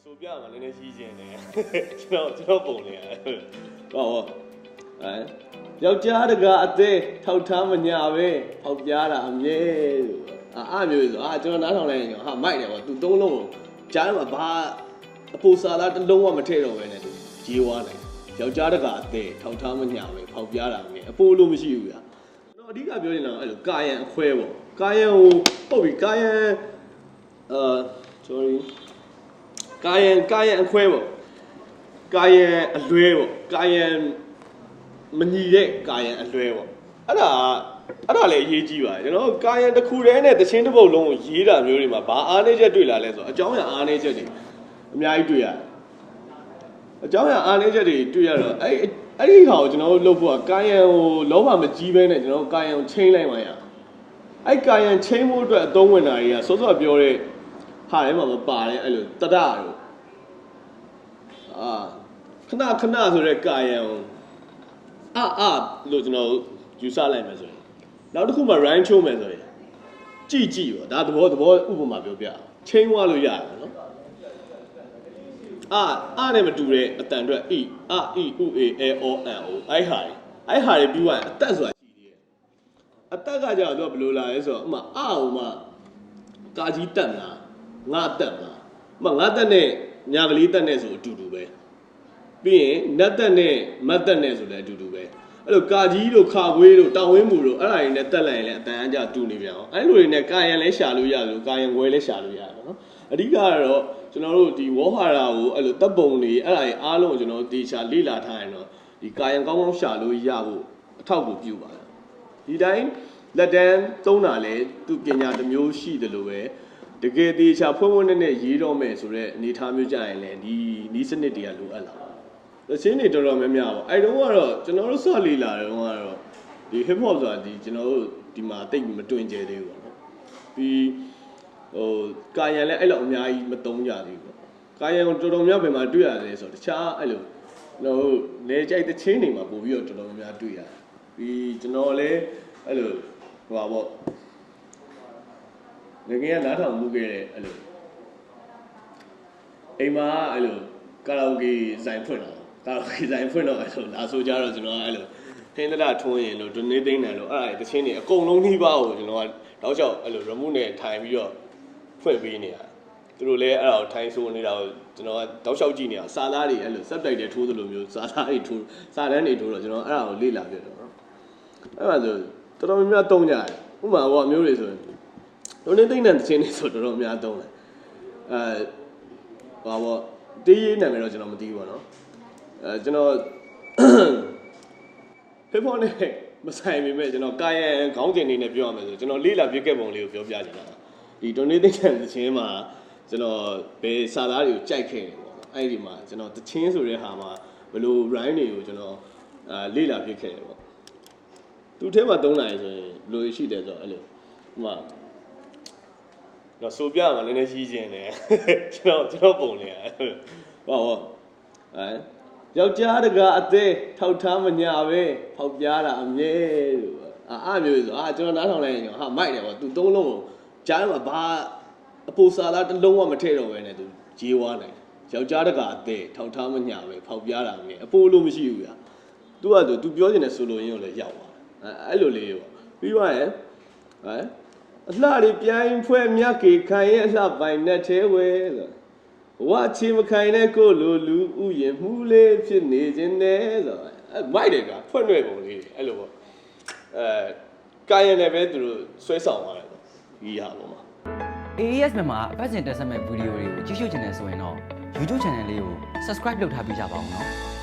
ဆိုပြမှာလည်းရှိခြင်းနဲ့ကျွန်တော်ပုံနေရတယ်ဟောယောက်ျားတကအသေးထောက်ထားမညာပဲဖောက်ပြားတာအမြဲလို့မျိုးဆိုကျွန်တော်နားထောင်လိုက်ရင်ဟာမိုက်တယ်ကွာသူသုံးလုံးကြားထဲမှာဘာအပူစာလားတစ်လုံးဝမထည့်တော့ပဲနဲ့သူရေးွားလိုက်ယောက်ျားတကအသေးထောက်ထားမညာပဲဖောက်ပြားတာအမြဲအပူလို့မရှိဘူးဗျာကျွန်တော်အဓိကပြောနေတာအဲ့လိုကာယံအခွဲပေါ့ကာယံဟိုဟုတ်ပြီကာယံsorry ကာယံအခွဲပေါ့ကာယံအလွဲပေါ့ကာယံမညီတဲ့ကာယံအလွဲပေါ့အဲ့ဒါလည်းအရေးကြီးပါတယ်ကျွန်တော်ကာယံတစ်ခုတည်းနဲ့တခြင်းတစ်ပုတ်လုံးကိုရေးတာမျိုးတွေမှာဘာအားနည်းချက်တွေ့လာလဲဆိုတော့အကြောင်းအရာအားနည်းချက်တွေအများကြီးတွေ့ရတယ်အကြောင်းအရာအားနည်းချက်တွေတွေ့ရတော့အဲ့ဒီဟာကိုကျွန်တော်တို့လုပ်ဖို့ကကာယံကိုလောဘမကြီးဘဲနဲ့ကျွန်တော်တို့ကာယံကိုချိန်လိုက်မှရအဲ့ကာယံချိန်ဖို့အတွက်အသုံးဝင်တာတွေကစောစောပြောတဲ့ဟာထဲမှာမပါတယ်အဲ့လိုတဒတို့ခဏဆိုတဲ့ကာယံလို့ကျွန်တော်ယူဆလိုက်မယ်ဆိုရင်နောက်တစ်ခုမှ rhyme ချိုးမယ်ဆိုရင်ကြည့်ပေါ့ဒါသဘောဥပမာပြောပြချင်းဝါလို့ရတယ်နော်နဲ့မတူတဲ့အတန်အတွက် e ဥ a e o n o အဲ့ဟာတွေပြီးသွားရင်အသက်ဆိုတာရှိသေးတယ်အသက်ကကြောင့်သူကဘယ်လိုလာလဲဆိုတော့ဥမာဟိုမှာကာကြီးတက်မလားငါတက်မလားဥမာငါတက်နဲ့ညာကလေးတက်နဲ့ဆိုအတူတူပဲပြီးရင်နတ်တက်နဲ့မတ်တက်နဲ့ဆိုလည်းအတူတူပဲအဲ့လိုကာကြီးတို့ခါခွေးတို့တောင်ဝင်းမူတို့အဲ့ဒါတွေနဲ့တက်လိုက်ရင်လည်းအတန်အကြတူနေပြန်အောင်အဲ့လိုတွေနဲ့ကာယံလည်းရှာလို့ရတယ်လို့ကာယံခွဲလည်းရှာလို့ရတယ်နော်အဓိကကတော့ကျွန်တော်တို့ဒီဝေါဟာရာကိုအဲ့လိုတပ်ပုံတွေအဲ့ဒါတွေအားလုံးကိုကျွန်တော်တို့တေချာလေ့လာထားရင်တော့ဒီကာယံကောင်းရှာလို့ရဖို့အထောက်အကူပြုပါတယ်ဒီတိုင်းလက်တန်းသုံးတာလည်းသူပညာတစ်မျိုးရှိတယ်လို့ပဲတကယ်တေချာဖွင့်နဲ့ရေးတော့မယ်ဆိုတော့အနေထားမျိုးကြရင်လည်းဒီနီးစနစ်တွေကလိုအပ်လာသချင်းတွေတော်တော်များများပေါ့အဲ့တုန်းကတော့ကျွန်တော်တို့စလေ့လာတယ်ကတော့ဒီ hip hop ဆိုတာဒီကျွန်တော်တို့ဒီမှာတိတ်မတွင်ကျဲသေးဘူးပေါ့နော်ပြီးကာယံလည်းအဲ့လိုအများကြီးမသုံးကြသေးဘူးပေါ့ကာယံတော်တော်များဘယ်မှာတွေ့ရတယ်ဆိုတော့တခြားအဲ့လိုကျွန်တော်တို့လေကြိုက်သချင်းတွေမှာပို့ပြီးတော့တော်တော်များတွေ့ရတယ်ပြီးကျွန်တော်လည်းအဲ့လိုဟိုပါပေါ့ငကနားထောင်မှုခဲ့တဲ့အဲ့လိုအိမ်မှာအဲ့လိုကာရာအိုကေဆိုင်ဖွင့်တော့အဲ့လိုလာဆိုကြတော့ကျွန်တော်အဲ့လိုဟင်းသဒထွန်းရင်လို့ဒိုနေသိန်းတယ်လို့အဲ့ဒါတချင်းတွေအကုန်လုံးနှီးပါကိုကျွန်တော်ကတောက်လျှောက်အဲ့လို remote နဲ့ထိုင်ပြီးတော့ဖွင့်ပေးနေတာသူတို့လည်းအဲ့ဒါကိုထိုင်ဆိုးနေတာကိုကျွန်တော်ကတောက်လျှောက်ကြည့်နေတာစာသားတွေအဲ့လို subtitle ထိုးသလိုမျိုးစာသားတွေထိုးစာတန်းတွေထိုးတော့ကျွန်တော်အဲ့ဒါကိုလေ့လာပြတော့နော်အဲ့ဒါဆိုတော်တော်များများသုံးကြတယ်ဥပမာဟောမျိုးတွေဆိုရင်ဒိုနေသိန်းတဲ့တချင်းတွေဆိုတော်တော်များသုံးတယ်ဘာပေါ့တေးရေးနာမည်တော့ကျွန်တော်မသိဘူးပေါ့နော်ကျွန်တော် hip hop နဲ့မဆိုင်ပေမဲ့ကျွန်တော်ကာယံခေါင်းစဉ်နေနဲ့ပြောရမယ်ဆိုကျွန်တော်လေးလာပြခဲ့ပုံလေးကိုပြောပြချင်တာဒီ donation တခြင်းမှာကျွန်တော်ဘယ်စာသားတွေကိုကြိုက်ခဲ့တယ်ပေါ့နော်အဲ့ဒီမှာကျွန်တော်တခြင်းဆိုတဲ့ဟာမှာဘယ်လို rhyme တွေကိုကျွန်တော်လေးလာပြခဲ့တယ်ပေါ့သူ့ထဲမှာသုံးလိုက်ဆိုရင်လိုရှိတယ်ဆိုတော့အဲ့လိုဟိုမှာတော့ဆိုပြမှာလည်းရှိခြင်းနဲ့ကျွန်တော်ပုံနေရတယ်ဟောယောက်ျားတကအသေးထောက်ထားမညာပဲဖောက်ပြားတာအမြဲလို့မျိုးဆိုကျွန်တော်နားထောင်လိုက်ရင်ဟာမိုက်တယ်ကွာသူသုံးလုံးကိုကြားထဲမှာဘာအပူစာလားတစ်လုံးဝမထည့်တော့ပဲနဲ့သူရေးွားလိုက်ယောက်ျားတကအသေးထောက်ထားမညာပဲဖောက်ပြားတာအမြဲအပူလို့မရှိဘူးဗျာသူပြောနေတဲ့ဆိုလိုရင်းကိုလည်းရောက်သွားအဲ့လိုလေးပေါ့ပြီးသွားရင်အလှတွေပြိုင်ဖွဲမြတ်ကေခိုင်ရဲ့အလှပိုင်နဲ့သေးဝဲဆိုဝါချီမခိုင်တဲ့ကိုလိုလူဥယျာဉ်မှုလေးဖြစ်နေခြင်းနဲ့ဆိုမိုက်တယ်ကဖွင့်ရွယ်ပုံလေးအဲ့လိုပေါ့ကာယံလည်းပဲသူတို့ဆွဲဆောင်သွားတယ်ပေါ့ဒီဟာပေါ့မှာ AES မြန်မာအပတ်စဉ်တက်ဆက်မဲ့ဗီဒီယိုတွေကိုကြည့်ရှုချင်တယ်ဆိုရင်တော့ YouTube Channel လေးကို Subscribe လုပ်ထားပေးကြပါဦးနော်